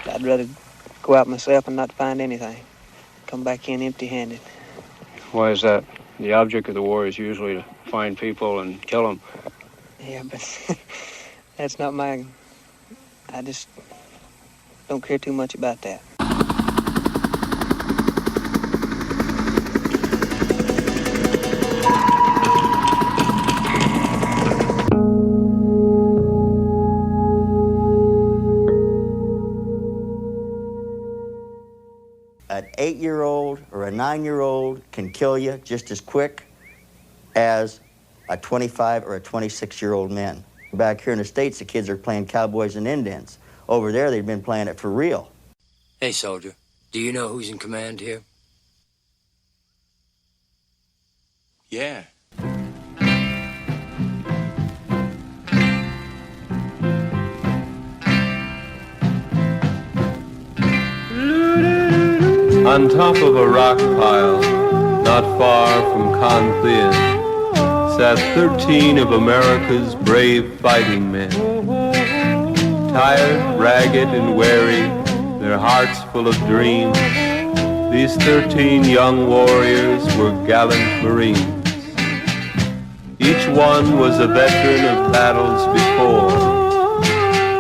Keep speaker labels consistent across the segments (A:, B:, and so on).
A: I'd rather go out myself and not find anything. Come back in empty-handed.
B: Why is that? The object of the war is usually to find people and kill them.
A: Yeah, but that's not my... I just don't care too much about that.
C: An 8-year-old or a 9-year-old can kill you just as quick as a 25 or a 26-year-old man. Back here in the States, the kids are playing Cowboys and Indians. Over there, they've been playing it for real.
D: Hey, soldier, do you know who's in command here?
E: Yeah.
F: On top of a rock pile, not far from Khe Sanh, sat 13 of America's brave fighting men. Tired, ragged, and weary, their hearts full of dreams, these 13 young warriors were gallant Marines. Each one was a veteran of battles before.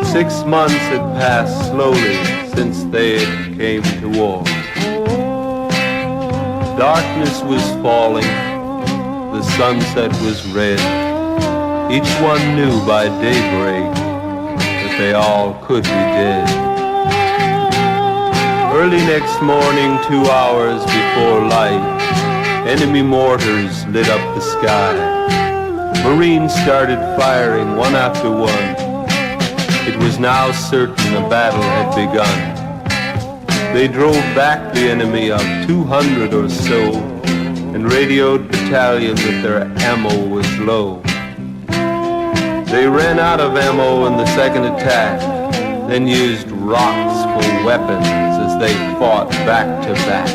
F: 6 months had passed slowly since they had came to war. Darkness was falling, the sunset was red. Each one knew by daybreak that they all could be dead. Early next morning, 2 hours before light, enemy mortars lit up the sky. Marines started firing one after one. It was now certain a battle had begun. They drove back the enemy of 200 or so and radioed battalion that their ammo was low. They ran out of ammo in the second attack, then used rocks for weapons as they fought back to back.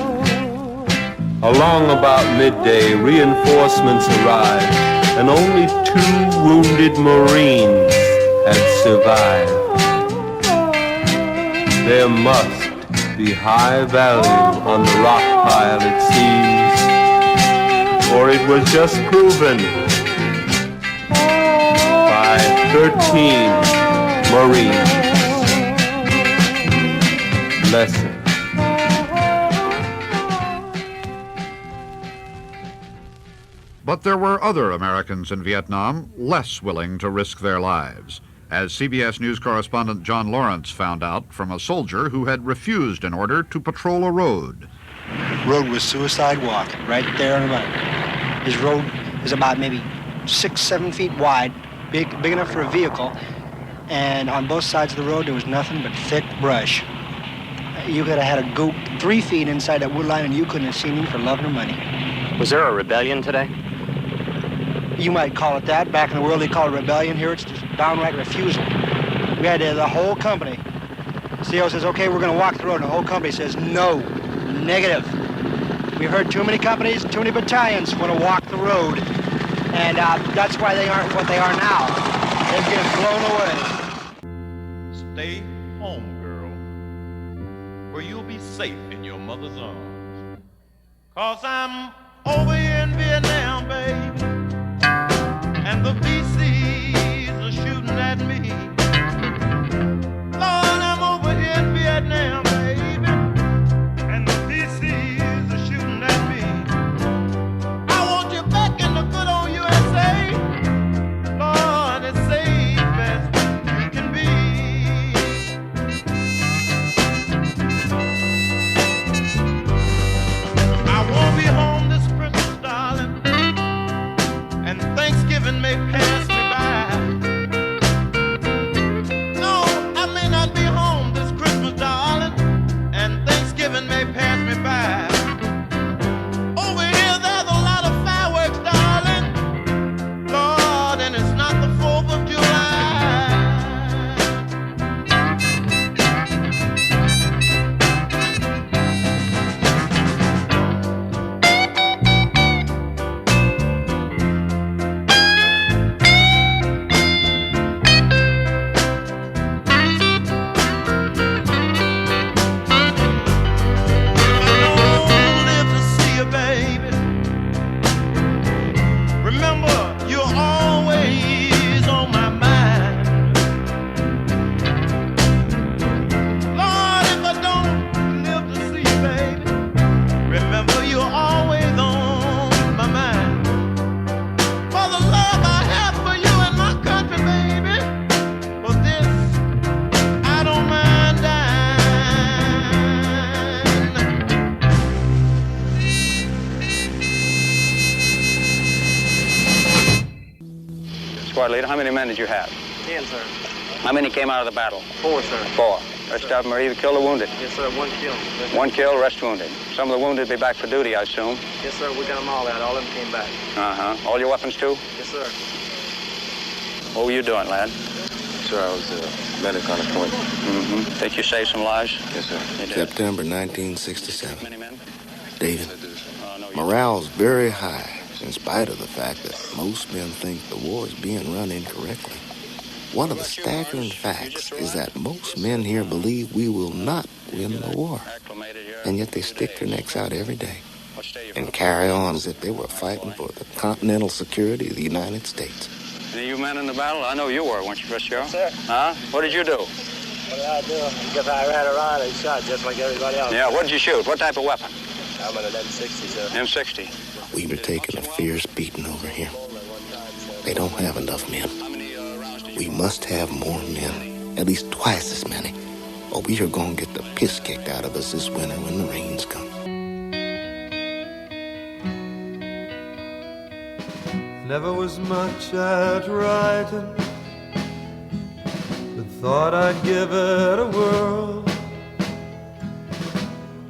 F: Along about midday, reinforcements arrived, and only 2 wounded Marines had survived. There must be high value on the rock pile, it seems, for it was just proven by 13 Marines. Lesson.
G: But there were other Americans in Vietnam less willing to risk their lives, as CBS News correspondent John Laurence found out from a soldier who had refused an order to patrol a road.
H: Road was Suicide Walk, right there on the right. His road is about maybe 6-7 feet wide, big enough for a vehicle, and on both sides of the road there was nothing but thick brush. You could have had a goat 3 feet inside that wood line and you couldn't have seen him for love nor money.
I: Was there a rebellion today?
H: You might call it that. Back in the world, they call it rebellion. Here, it's just downright refusal. We had the whole company. CO says, okay, we're going to walk the road. And the whole company says, no, negative. We've heard too many companies, too many battalions want to walk the road. And that's why they aren't what they are now. They're getting blown away.
J: Stay home, girl, where you'll be safe in your mother's arms. 'Cause I'm over here in Vietnam, baby. And the VCs are shooting at me. Lord, I'm over here in Vietnam, baby. And the VCs are shooting at me. I want you back in the good old USA. Lord, as safe as you can be. I won't be home this Christmas, darling. And Thanksgiving may pass me by.
B: squad leader. How many men did you have?
K: 10, sir.
B: How many came out of the battle?
K: 4, sir.
B: 4. Rest of them are either killed or wounded?
K: Yes, sir. 1 killed.
B: One killed, rest wounded. Some of the wounded be back for duty, I assume?
K: Yes, sir. We got them all out. All of them came back.
B: Uh-huh. All your weapons, too?
K: Yes, sir.
B: What were you doing, lad?
E: Sir, I was medic on a point.
B: Mm-hmm. Think you saved some lives?
E: Yes, sir.
L: September 1967.
B: Many men?
L: David,
B: No,
L: morale's very high, in spite of the fact that most men think the war is being run incorrectly. One of the staggering facts is that most men here believe we will not win the war, and yet they stick their necks out every day and carry on as if they were fighting for the continental security of the United States.
B: Any of you men in the battle? I know you were, weren't you, Chris?
K: Yes, sir.
B: Huh? What did you do?
K: What did I do? I guess I ran around and shot just like everybody else.
B: Yeah, what did you shoot? What type of weapon?
K: I'm an M60, sir.
B: M60.
L: We've been taking a fierce beating over here. They don't have enough men. We must have more men, at least twice as many, or we are going to get the piss kicked out of us this winter when the rains come.
J: Never was much at writing, but thought I'd give it a whirl.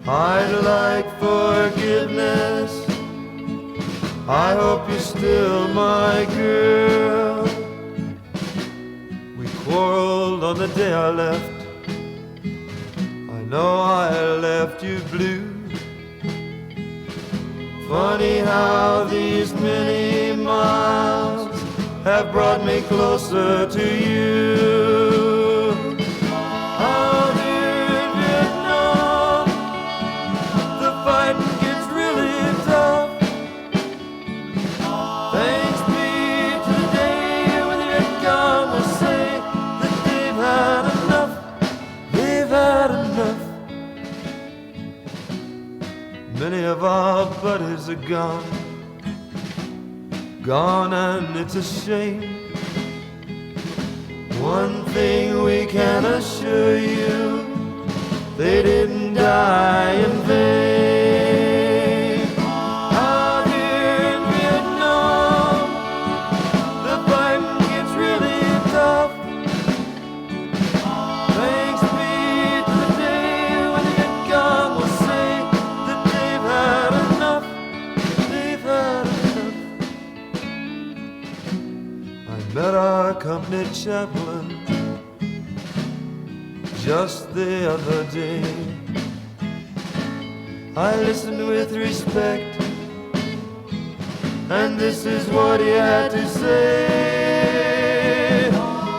J: I'd like forgiveness. I hope you're still my girl. We quarreled on the day I left. I know I left you blue. Funny how these many miles have brought me closer to you. Out here in Vietnam, the fighting gets really tough. Thanks be to the day when the Vietcong will say that they've had enough. They've had enough. Many of our buddies are gone, gone, and it's a shame. One thing we can assure you, they didn't die in vain. Out here in Vietnam, the fighting gets really tough. Thanks be to the day when the Vietcong will say that they've had enough. They've had enough. I met our company chaplain just the other day. I listened with respect, and this is what he had to say.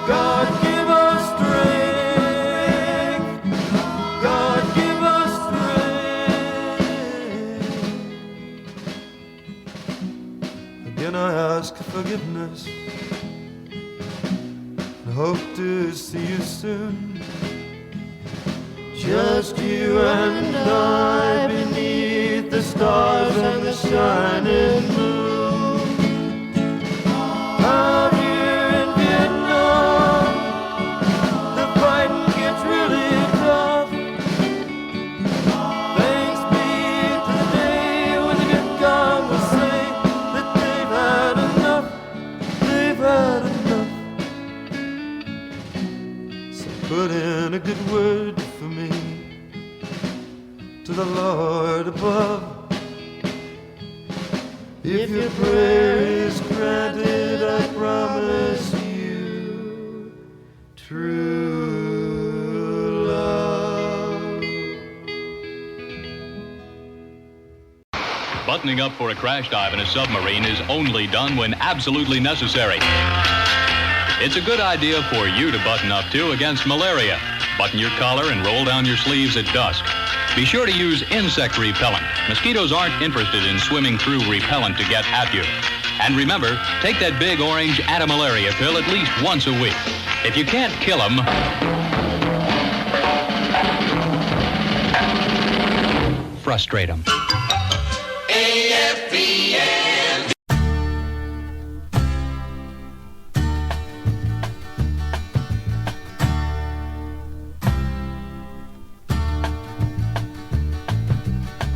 J: God give us strength. God give us strength. Again I ask forgiveness and hope to see you soon. Just you and I beneath the stars and the shining moon. Out here in Vietnam, the fighting gets really tough. Thanks be to the day when the Vietcong will say that they've had enough. They've had enough. So put in a good word for me to the Lord above. If your prayer is granted, I promise you true love.
M: Buttoning up for a crash dive in a submarine is only done when absolutely necessary. It's a good idea for you to button up, too, against malaria. Button your collar and roll down your sleeves at dusk. Be sure to use insect repellent. Mosquitoes aren't interested in swimming through repellent to get at you. And remember, take that big orange anti-malaria pill at least once a week. If you can't kill them, frustrate them.
J: AFVN.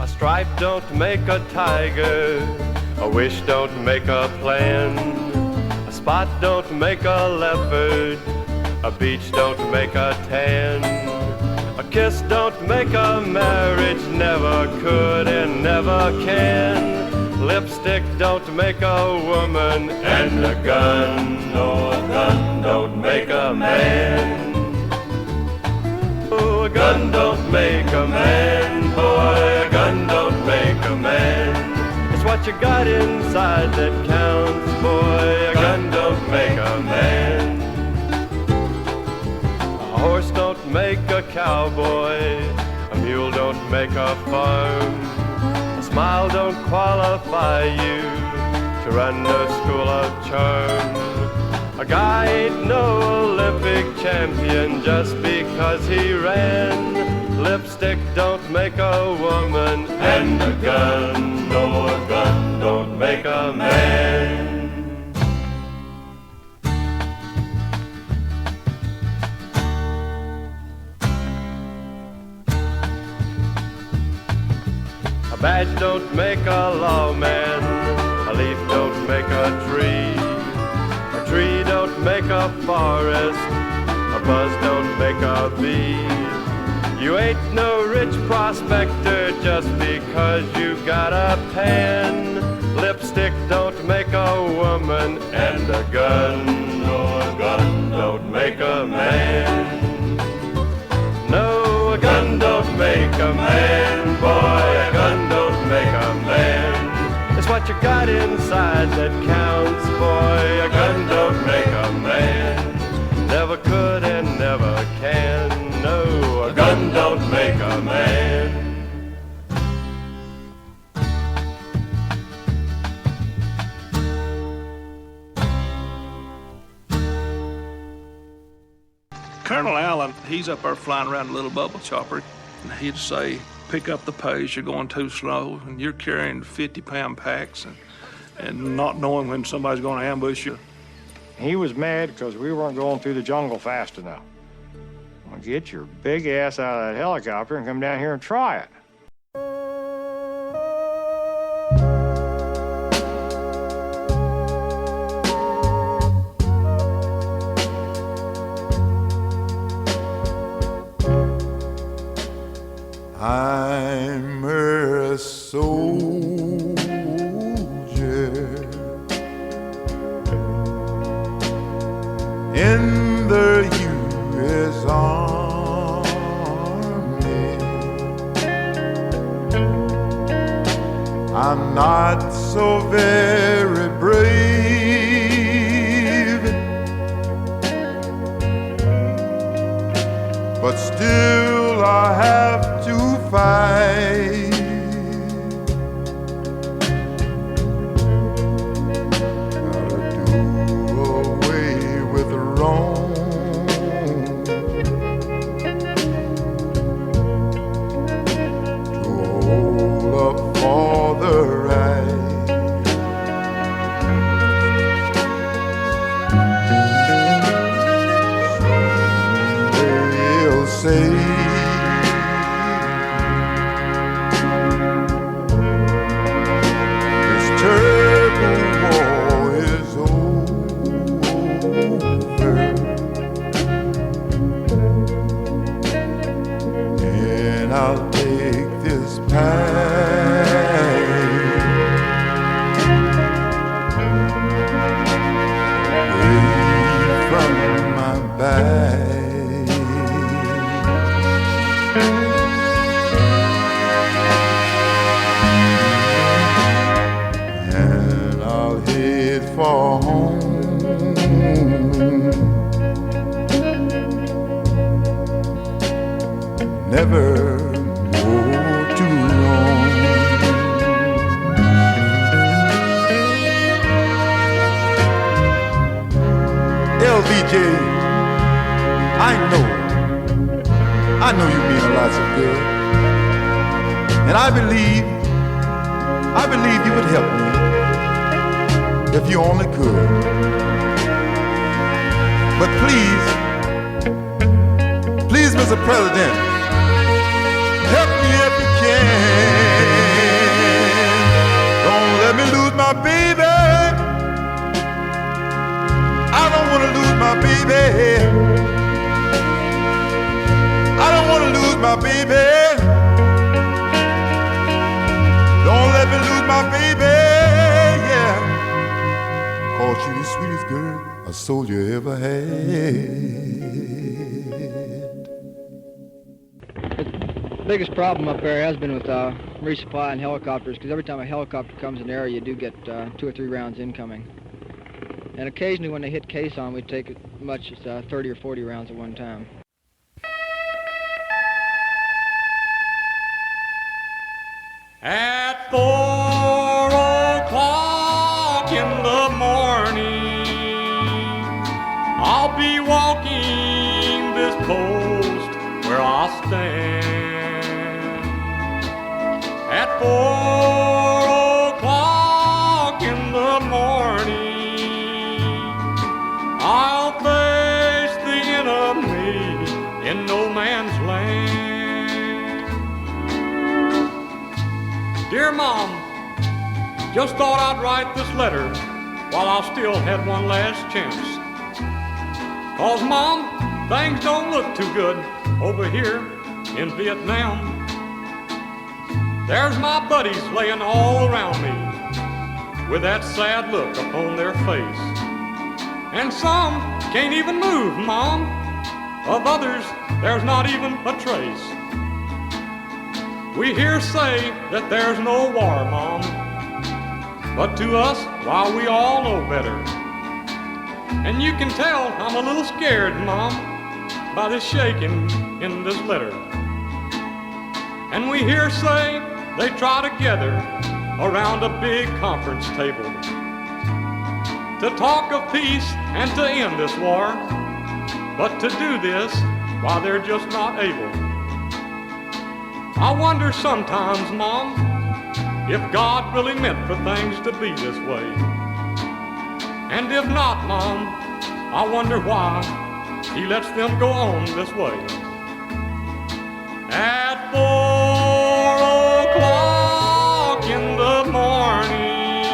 J: A stripe don't make a tiger, a wish don't make a plan. A
F: spot don't make a leopard, a beach don't make a tan, a kiss don't make a marriage, never could and never can. Lipstick don't make a woman, and a gun, no, a gun don't make a man. Oh, a gun don't make a man, boy, a gun don't make a man. It's what you got inside that counts, boy, a gun don't make a man. A horse don't make a cowboy, a mule don't make a farm, a smile don't qualify you to run the school of charm. A guy ain't no Olympic champion just because he ran. Lipstick don't make a woman, and a gun, no, a gun don't make a man. A badge don't make a lawman, a leaf don't make a tree, a tree don't make a forest, a buzz don't make a bee. You ain't no rich prospector just because you got a pan. Lipstick don't make a woman, and a gun, no, a gun don't make a man. No, a gun don't make a man, boy, a gun don't make a man. It's what you got inside that counts, boy, a gun don't make a man. Never could and never can, no, a gun don't make a man.
N: Colonel Allen, he's up there flying around a little bubble chopper, and he'd say, pick up the pace, you're going too slow, and you're carrying 50-pound packs and not knowing when somebody's going to ambush you.
O: He was mad because we weren't going through the jungle fast enough. Well, get your big ass out of that helicopter and come down here and try it.
J: I'm a soldier in the U.S. Army. I'm not so very brave, but still I have to fight. Gotta do away with the wrong, to hold up for the right. They'll say for home. Never go too long. LBJ, I know you mean a lot of good, and I believe you would help me if you only could. But please, Mr. President, help me if you can. Don't let me lose my baby. my baby. I don't want to lose my baby. Don't let me lose my baby, yeah. 'Cause she's the sweetest girl a soldier ever had.
P: The biggest problem up there has been with resupply and helicopters, because every time a helicopter comes in the area, you do get 2 or 3 rounds incoming. And occasionally when they hit Khe Sanh, we take as much as 30 or 40 rounds at one time.
Q: At 4 o'clock in the morning, I'll be walking this post where I stand. At 4 o'clock in the morning, I'll face the enemy in no man's land. Dear Mom, just thought I'd write this letter while I still had one last chance. 'Cause Mom, things don't look too good over here in Vietnam. There's my buddies laying all around me with that sad look upon their face. And some can't even move, Mom. Of others, there's not even a trace. We hear say that there's no war, Mom. But to us, why, we all know better. And you can tell I'm a little scared, Mom, by this shaking in this letter. And we hear say they try to gather around a big conference table to talk of peace and to end this war. But to do this, why, they're just not able. I wonder sometimes, Mom, if God really meant for things to be this way. And if not, Mom, I wonder why He lets them go on this way. At 4 o'clock in the morning,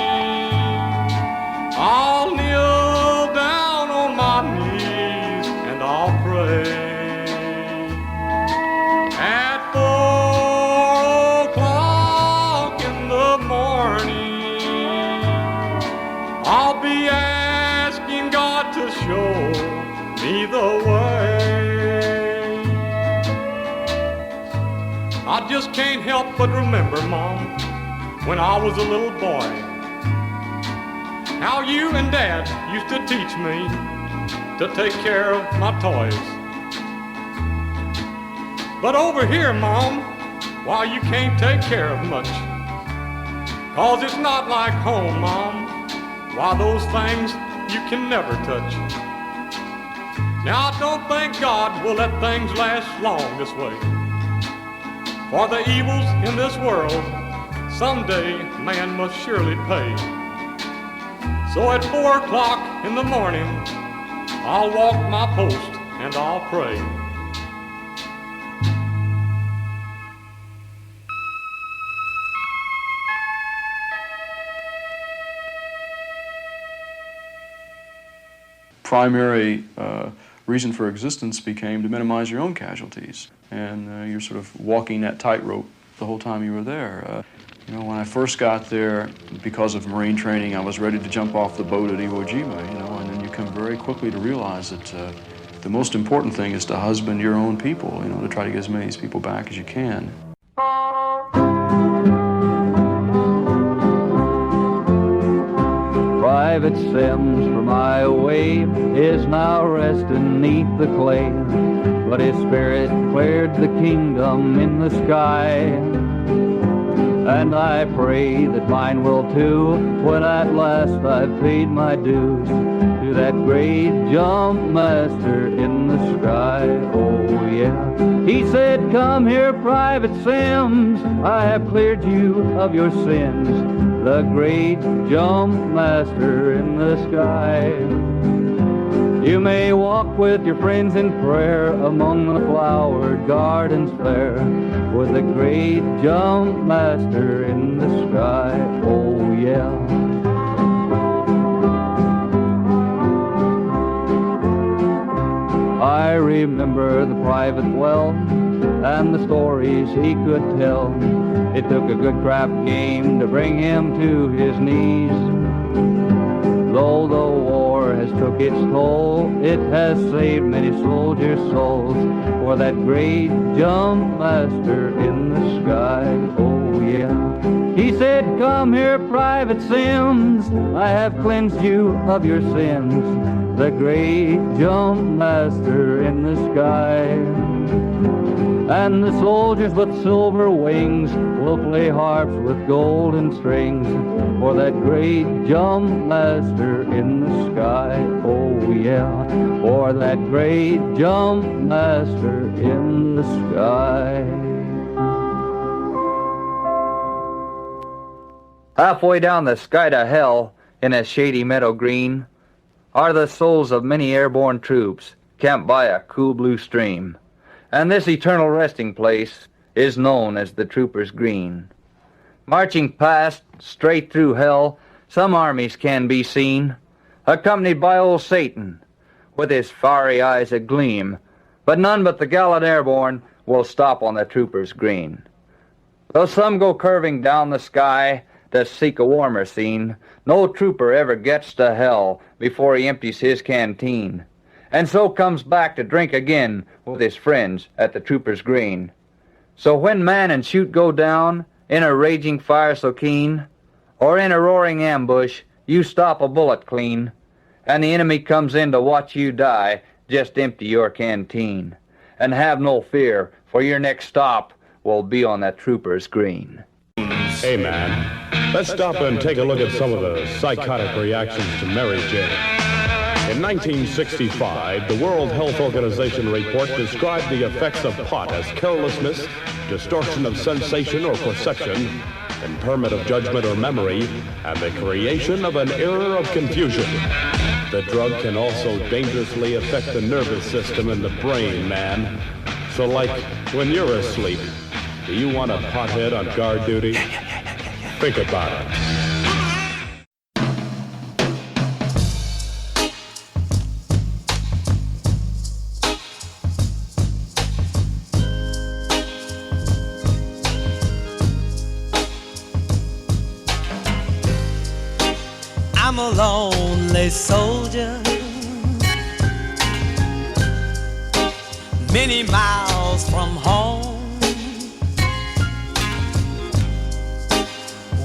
Q: I'll kneel down on my knees and I'll pray. At 4 o'clock in the morning, I'll be asking God to show me the way. I just can't help but remember, Mom, when I was a little boy, how you and Dad used to teach me to take care of my toys. But over here, Mom, why, you can't take care of much. 'Cause it's not like home, Mom. Why, those things you can never touch. Now, I don't think God will let things last long this way. For the evils in this world, someday man must surely pay. So at 4 o'clock in the morning, I'll walk my post and I'll pray.
R: Primary reason for existence became to minimize your own casualties. And you're sort of walking that tightrope the whole time you were there. You know, when I first got there, because of Marine training, I was ready to jump off the boat at Iwo Jima, you know, and then you come very quickly to realize that the most important thing is to husband your own people, you know, to try to get as many of these people back as you can.
S: Private Sims from Iowa is now resting 'neath the clay, but his spirit cleared the kingdom in the sky. And I pray that mine will too, when at last I've paid my dues to that great Jumpmaster in the sky. Oh yeah, he said, "Come here, Private Sims, I have cleared you of your sins, the great Jumpmaster in the sky. You may walk with your friends in prayer among the flowered gardens fair, with the great Jumpmaster in the sky." Oh yeah. remember the private well and the stories he could tell. It took a good crap game to bring him to his knees. Though the war has took its toll, it has saved many soldiers' souls. For that great Jumpmaster in the sky, oh yeah. He said, come here, Private Sims, I have cleansed you of your sins. The great Jumpmaster in the sky. And the soldiers with silver wings will play harps with golden strings for that great Jumpmaster in the sky, oh yeah, for that great Jumpmaster in the sky. Halfway down the sky to hell, in a shady meadow green, are the souls of many airborne troops camped by a cool blue stream. And this eternal resting place is known as the Trooper's Green. Marching past, straight through hell, some armies can be seen, accompanied by old Satan, with his fiery eyes agleam, but none but the gallant airborne will stop on the Trooper's Green. Though some go curving down the sky to seek a warmer scene, no trooper ever gets to hell before he empties his canteen, and so comes back to drink again with his friends at the Trooper's Green. So when man and chute go down in a raging fire so keen, or in a roaring ambush, you stop a bullet clean, and the enemy comes in to watch you die, just empty your canteen. And have no fear, for your next stop will be on that Trooper's Green.
T: Hey man, let's stop and take a look at some of the psychotic reactions to Mary Jane. In 1965, the World Health Organization report described the effects of pot as carelessness, distortion of sensation or perception, impairment of judgment or memory, and the creation of an error of confusion. The drug can also dangerously affect the nervous system and the brain, man. So like, when you're asleep, do you want a pothead on guard duty? Think about it.
U: I'm a lonely soldier, many miles from home,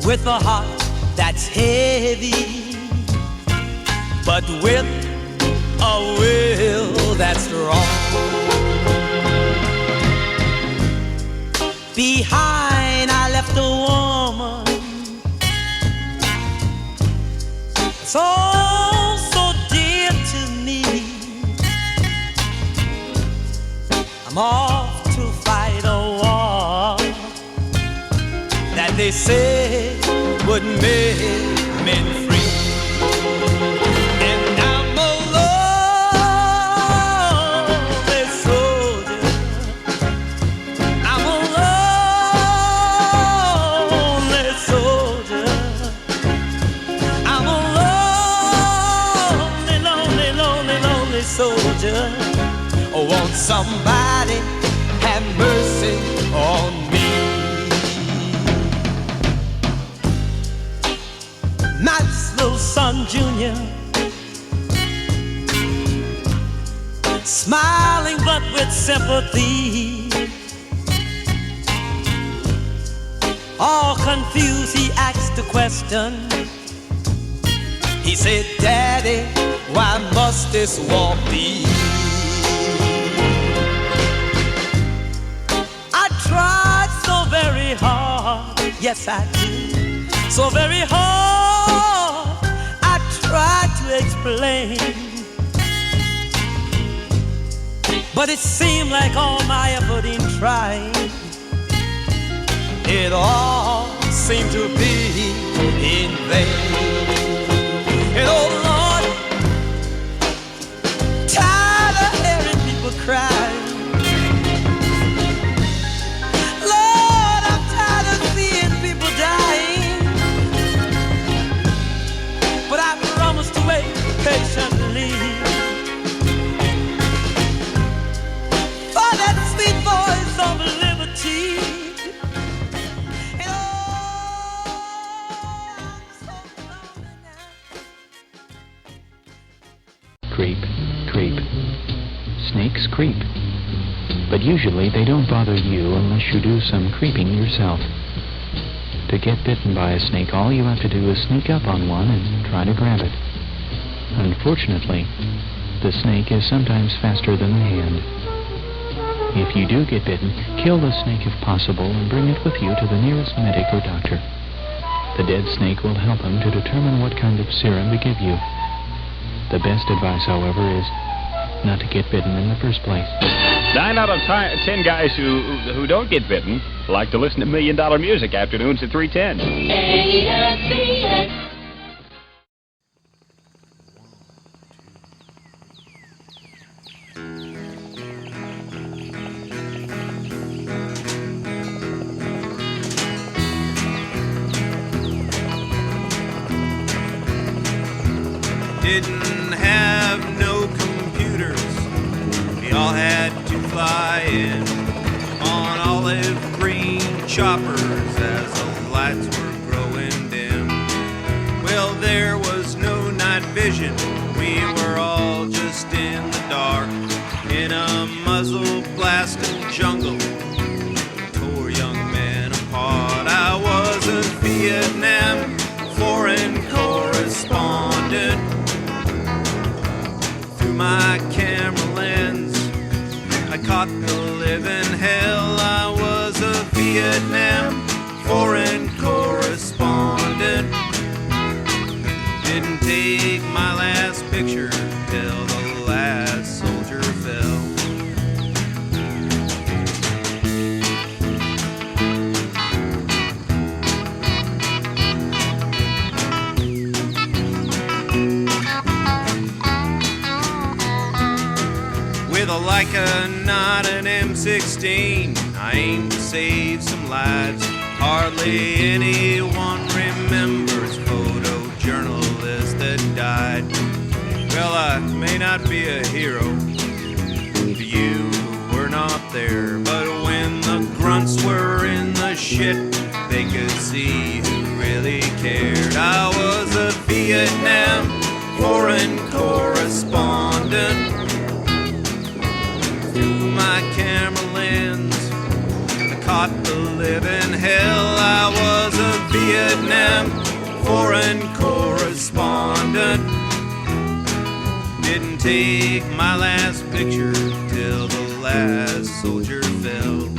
U: with a heart that's heavy, but with a will that's strong. Behind I left a woman so dear to me. I'm off to fight a war that they say would make men free. And I'm a lonely soldier. I'm a lonely soldier. I'm a lonely soldier. Oh, won't somebody have mercy on me? Nice little son, Junior, smiling but with sympathy. All confused, he asked a question. He said, Daddy, why must this war be? I tried so very hard, yes I did, so very hard. I tried to explain, but it seemed like all my effort in trying, it all seemed to be in vain. And oh Lord, tired of hearing people cry. Lord, I'm tired of seeing people dying. But I promised to wait patiently.
A: Usually they don't bother you unless you do some creeping yourself. To get bitten by a snake, all you have to do is sneak up on one and try to grab it. Unfortunately, the snake is sometimes faster than the hand. If you do get bitten, kill the snake if possible and bring it with you to the nearest medic or doctor. The dead snake will help him to determine what kind of serum to give you. The best advice, however, is not to get bitten in the first place.
V: 9 out of 10 guys who don't get bitten like to listen to $1 Million Music afternoons at 3:10. AFVN.
J: Didn't have no computers. We all had to fly in on olive green choppers as the lights were growing dim. Well, there was no night vision. We were all just in the dark in a muzzle blasting jungle. Tore young men apart. I was a Vietnam foreign correspondent. My camera lens, I caught the living hell. I was a Vietnam foreign correspondent. Didn't take my last picture till the last soldier fell. With a Leica, not an M16, I aim to save some lives. Hardly anyone remembers photojournalists that died. Well, I may not be a hero to you who were not there, but when the grunts were in the shit, they could see who really cared. I was a Vietnam foreign correspondent. Through my camera lens, I caught the living hell. I was a Vietnam foreign correspondent. Didn't take my last picture till the last soldier fell.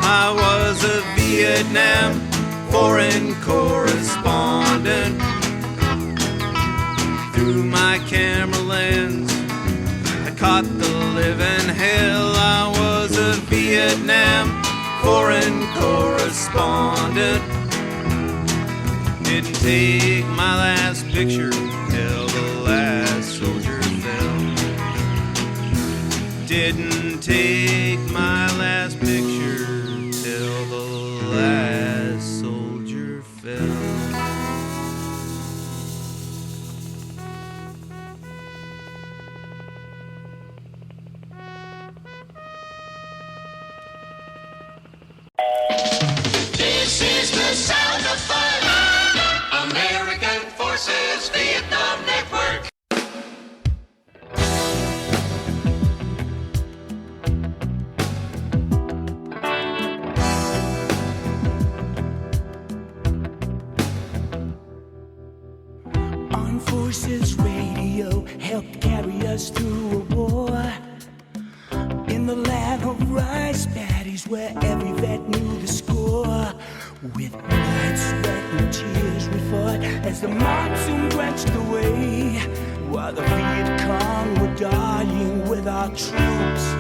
J: I was a Vietnam foreign correspondent. Through my camera lens, I caught the living hell. I was a Vietnam foreign correspondent. Didn't take my last picture till the last soldier fell. Didn't take my last picture till the last soldier fell.
U: This is the sound of fun. American Forces Vietnam Network.
W: Forces Radio helped carry us through a war in the land of rice paddies where every vet knew the score. With blood, sweat, and tears we fought as the monsoon drenched away, while the Viet Cong were dying with our troops.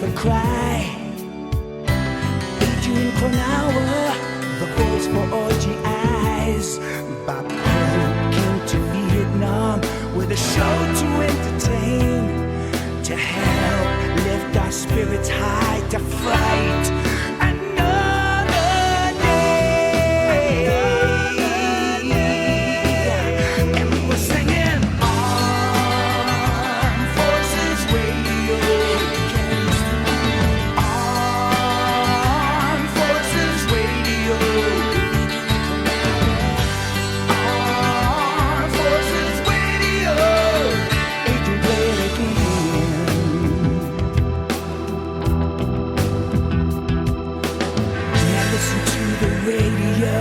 W: and cry. Adrian Cronauer, the voice for all GIs. Bob Hope came to Vietnam with a show to entertain, to help lift our spirits high, to fight another day. And we were singing Armed Forces Radio. Armed Forces Radio. Armed Forces Radio. Adrian, play it again. Now listen to the radio.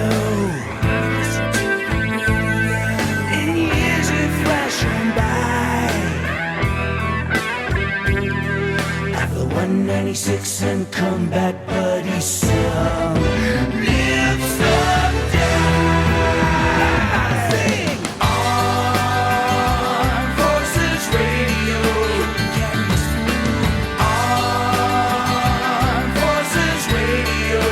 W: And years are flashing by. After 196 and combat buddy, some live, some die. Sing Armed Forces Radio. Armed Forces Radio.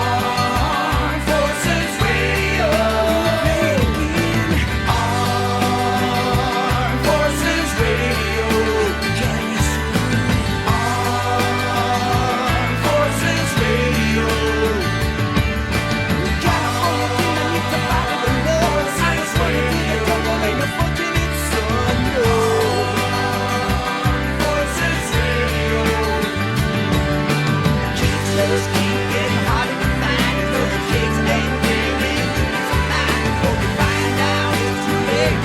W: Armed Forces Radio. Armed Forces Radio. Armed Forces Radio. California, need to follow the laws. Science running through the jungle, ain't no fortunate son, no. Armed Forces Radio. Kids, let us keep getting harder to find. You know the kids ain't really looking for mine. Before we find out it's too late,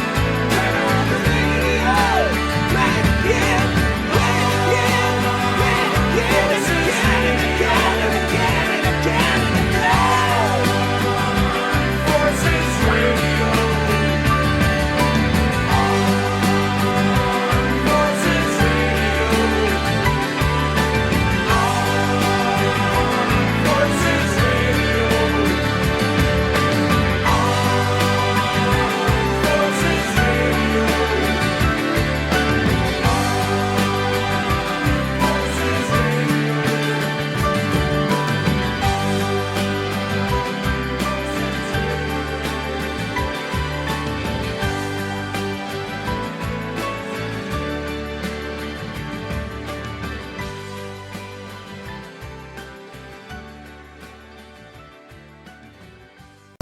W: turn on the radio. Right again, right again, right again, and again, and again, and again, and again, and again. Armed Forces Radio. Armed Forces Radio. Armed Forces Radio. Armed Forces Radio.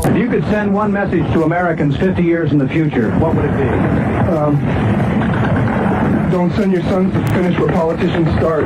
C: If you could send one message to Americans 50 years in the future, what would it be?
D: Don't send your sons to finish what politicians start.